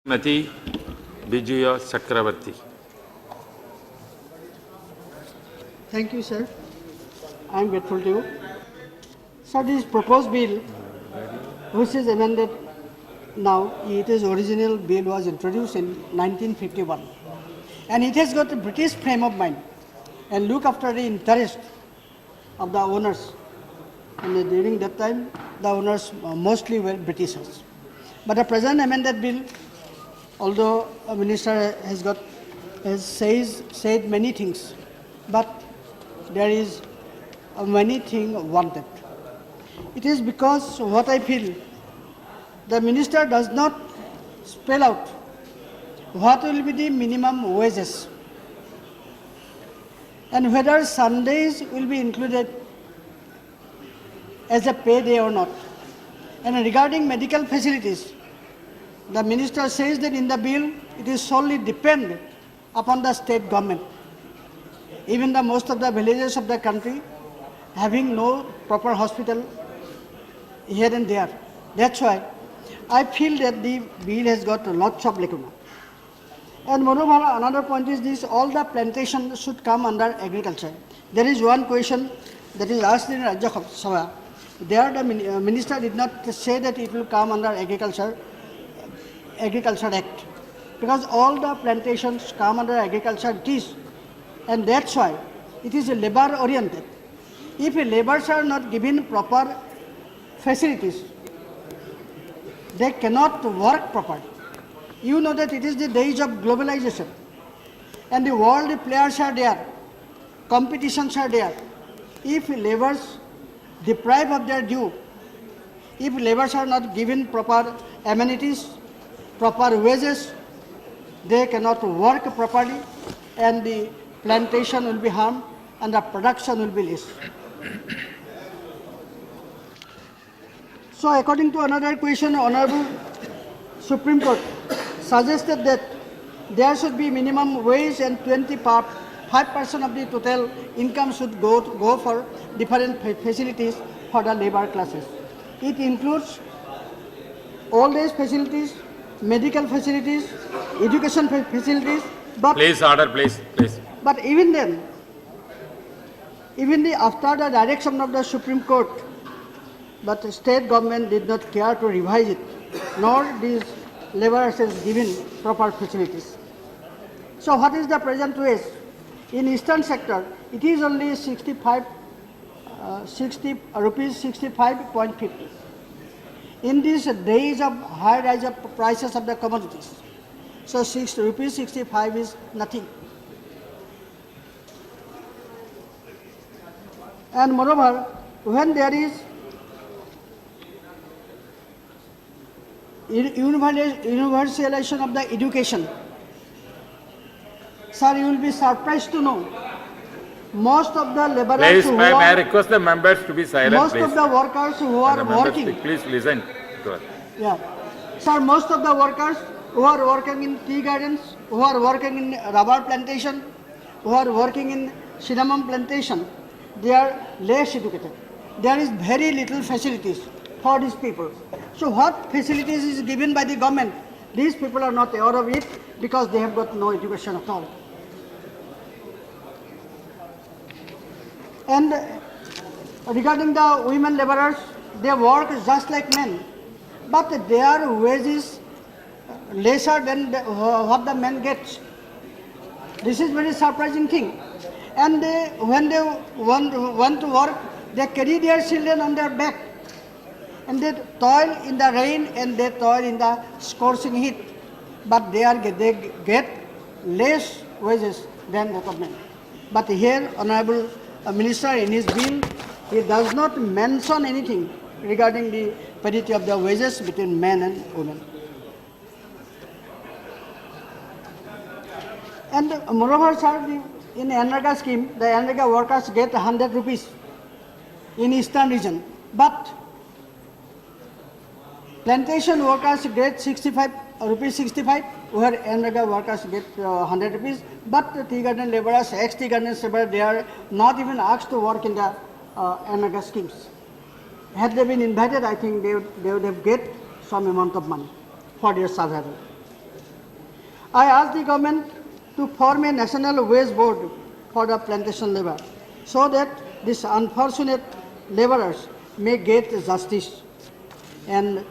Mati Bijuya Chakravarti. Thank you, sir. I am grateful to you. Sir, this proposed bill, which is amended now, its original bill was introduced in 1951. And it has got a British frame of mind and look after the interest of the owners. And during that time, the owners mostly were Britishers. But the present amended bill, although a minister has said many things, but there is many things wanted. It is because what I feel, the minister does not spell out what will be the minimum wages and whether Sundays will be included as a payday or not. And regarding medical facilities, the minister says that in the bill it is solely dependent upon the state government. Even the most of the villages of the country having no proper hospital here and there. That's why I feel that the bill has got lots of lacuna. And moreover, another point is this: all the plantation should come under agriculture. There is one question that is asked in Rajya Sabha. There the minister did not say that it will come under Agriculture Act, because all the plantations come under agriculture it is, and that's why it is labor oriented. If laborers are not given proper facilities, they cannot work properly. You know that it is the days of globalization and the world players are there, competitions are there. If laborers deprived of their due, if laborers are not given proper amenities, proper wages, they cannot work properly and the plantation will be harmed and the production will be less. So according to another question, Honorable Supreme Court suggested that there should be minimum wage and 5% of the total income should go for different facilities for the labor classes. It includes old age facilities, medical facilities, education facilities. But Please order, please. But even then, after the direction of the Supreme Court, but the state government did not care to revise it, nor these laborers is given proper facilities. So what is the present wage? In eastern sector, it is only 60 rupees 65.50. In these days of high rise of prices of the commodities, so rupees 65 is nothing. And moreover, when there is universalization of the education, sir, you will be surprised to know most of the laborers Please, may I request the members to be silent, most please. of the workers who are working, Please listen to us. yeah, sir, most of the workers who are working in tea gardens, who are working in rubber plantation, who are working in cinnamon plantation, they are less educated. There is very little facilities for these people. So what facilities is given by the government? These people are not aware of it because they have got no education at all. And regarding the women laborers, they work just like men, but their wages lesser than what the men gets. This is very surprising thing. And when they want to work, they carry their children on their back, and they toil in the rain and they toil in the scorching heat, but they get less wages than that of men. But here, Honorable Minister, in his bill, he does not mention anything regarding the parity of the wages between men and women. And moreover, sir, in the NREGA scheme, the NREGA workers get 100 rupees in eastern region, but plantation workers get 65 rupees, where NREGA workers get 100 rupees, but the tea garden laborers, ex-tea garden laborers, they are not even asked to work in the NREGA schemes. Had they been invited, I think they would have get some amount of money for their survival. I ask the government to form a national wage board for the plantation labor so that these unfortunate laborers may get justice. And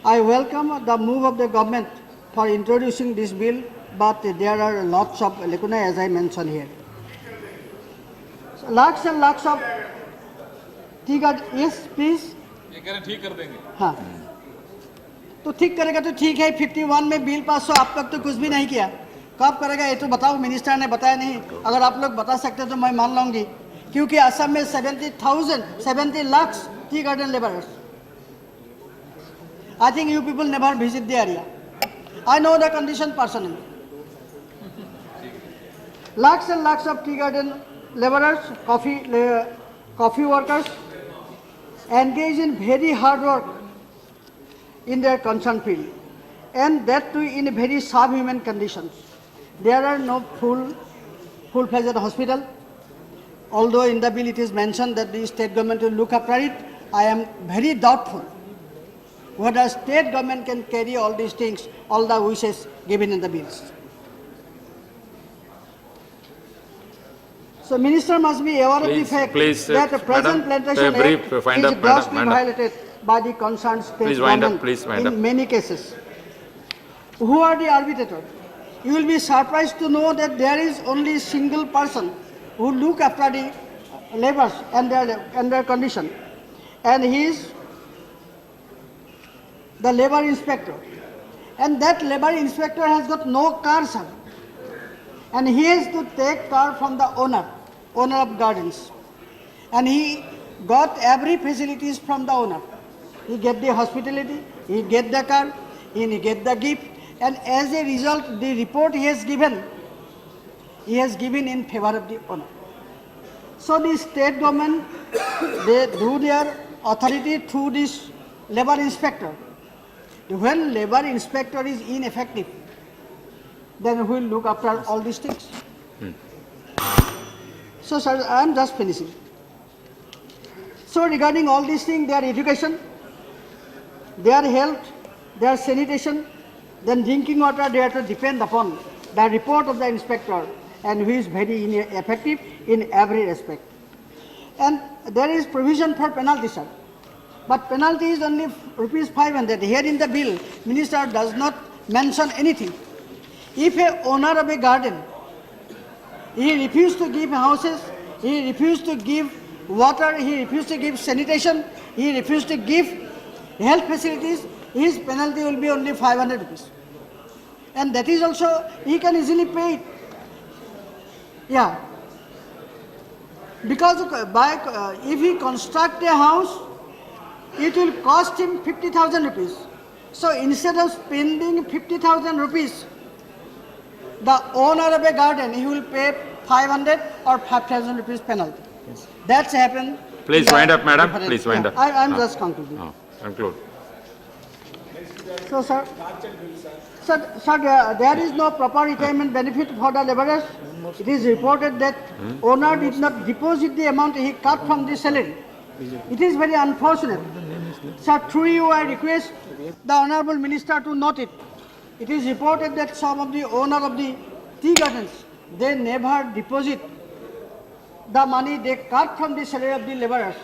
I welcome the move of the government for introducing this bill, but there are lots of lacunae as I mentioned here. So, lakhs and lakhs of yes, please. ठीक कर देंगे। हाँ, तो ठीक करेगा तो ठीक है। 51 में बिल पास हो, आप तक तो कुछ भी नहीं किया, कब करेगा ये तो बताओ। मिनिस्टर ने बताया नहीं, अगर आप लोग बता सकते तो मैं मान लूंगी, क्योंकि असम में 70 lakhs tea garden laborers. I think you people never visit the area. I know the condition personally. Lakhs and lakhs of tea garden laborers, coffee workers, engage in very hard work in their concerned field, and that too in very subhuman conditions. There are no full-fledged hospital. Although in the bill it is mentioned that the state government will look after it, I am very doubtful whether state government can carry all these things, all the wishes given in the bills. So minister must be aware of the fact that the present madam, plantation brief, act wind is up, grossly madam. violated by the concerned state Please wind up, government please wind in up. many cases. Who are the arbitrators? You will be surprised to know that there is only a single person who look after the laborers and their condition, and he is the labor inspector. And that labor inspector has got no car, sir. And he has to take car from the owner of gardens. And he got every facilities from the owner. He get the hospitality, he get the car, he get the gift, and as a result, the report he has given in favor of the owner. So the state government, they do their authority through this labor inspector. When labor inspector is ineffective, then who will look after all these things? So, sir, I am just finishing. So, regarding all these things, their education, their health, their sanitation, then drinking water, they have to depend upon the report of the inspector, and who is very effective in every respect. And there is provision for penalty, sir. But penalty is only rupees 500. Here in the bill, minister does not mention anything. If a owner of a garden, he refused to give houses, he refused to give water, he refused to give sanitation, he refused to give health facilities, his penalty will be only 500 rupees. And that is also, he can easily pay it. Yeah. Because if he construct a house, it will cost him 50,000 rupees. So instead of spending 50,000 rupees, the owner of a garden, he will pay 500 or 5,000 rupees penalty. That's happened. Please wind up, madam. Please wind up. I am just concluding. Conclude. So, sir, there is no proper retirement benefit for the laborers. It is reported that owner did not deposit the amount he cut from the salary. It is very unfortunate. Sir, through you I request the Honorable Minister to note it. It is reported that some of the owner of the tea gardens, they never deposit the money they cut from the salary of the laborers,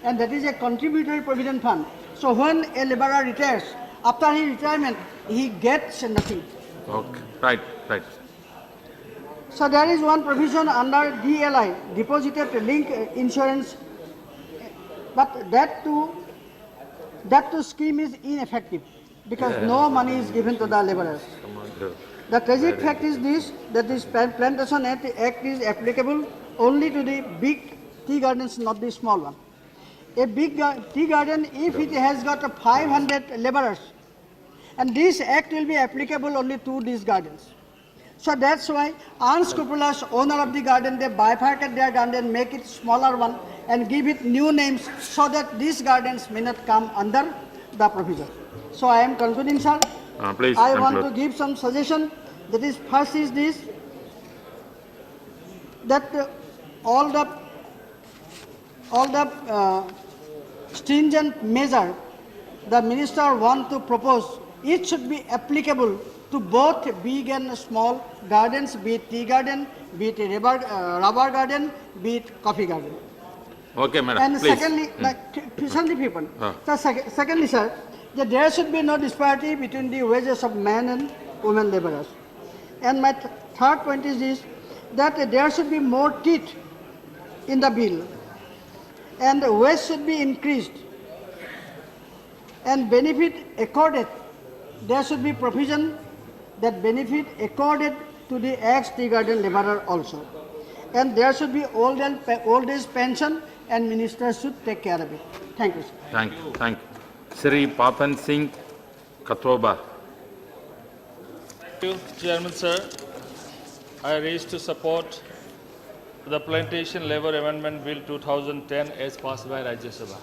and that is a contributory provident fund. So when a laborer retires, after his retirement, he gets nothing. Okay. Right. So there is one provision under DLI, Deposited Link Insurance, but that too scheme is ineffective because no money is given to the laborers. The tragic fact is this, that this Plantation Act is applicable only to the big tea gardens, not the small one. A big tea garden, if it has got 500 laborers, and this act will be applicable only to these gardens. So that's why unscrupulous owner of the garden, they bifurcate their garden, make it smaller one, and give it new names so that these gardens may not come under the provision. So I am concluding, sir. Please I want conclude. to give some suggestion. That is, first is this, that all the stringent measure the minister want to propose, it should be applicable to both big and small gardens, be it tea garden, be it a rubber garden, be it coffee garden. Okay, madam, And please. secondly, secondly, people. Ah. So secondly, sir, that there should be no disparity between the wages of men and women laborers. And my third point is this, that there should be more teeth in the bill, and the wage should be increased, and benefit accorded. There should be provision that benefit accorded to the ex-tea garden laborer also. And there should be old age pension, and ministers should take care of it. Thank you, sir. Thank you, thank you. Sri Papan Singh Kathoba. Thank you, Chairman, sir. I raise to support the Plantation Labour Amendment Bill 2010 as passed by Rajya Sabha.